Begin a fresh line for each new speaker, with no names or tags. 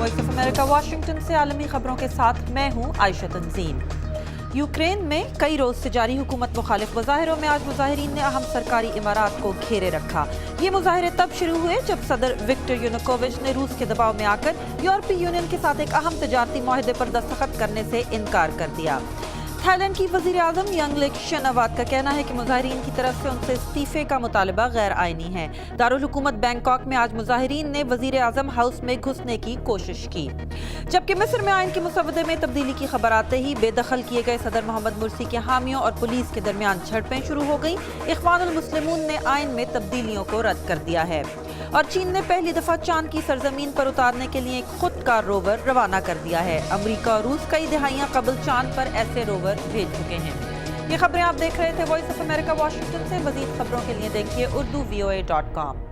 Voice of America Washington से आलमी खबरों के साथ मैं हूं आयशा तंजीम। यूक्रेन में कई रोज से जारी हुकूमत मुखालिफ मुजाहिरों में आज मुजाहिरीन ने अहम सरकारी इमारात को घेरे रखा। ये मुजाहिरे तब शुरू हुए जब सदर विक्टर यानुकोविच ने रूस के दबाव में आकर यूरोपीय यूनियन के साथ एक अहम तजारती मुआहदे पर दस्तखत करने से इनकार कर दिया। थाईलैंड की वजीर आजम यंगलेक शेनावात का कहना है कि मुजाहिरीन की तरफ से उनसे इस्तीफे का मुतालबा गैर आईनी है। दारुल हुकूमत बैंकॉक में आज मुजाहिरीन ने वजीर आजम हाउस में घुसने की कोशिश की, जबकि मिस्र में आइन के मुसवदे में तब्दीली की खबर आते ही बेदखल किए गए सदर मोहम्मद मुर्सी के हामियों और पुलिस के दरमियान झड़पें शुरू हो गई। इख्वानुल मुस्लिमून ने आइन में तब्दीलियों को रद्द कर दिया है और चीन ने पहली दफा चांद की सरजमीन पर उतारने के लिए एक खुदकार रोवर रवाना कर दिया है। अमेरिका और रूस कई दहाइयां कबल चांद पर ऐसे रोवर भेज चुके हैं। ये खबरें आप देख रहे थे वॉइस ऑफ अमेरिका वाशिंगटन से। मजीद खबरों के लिए देखिए urduvoa.com।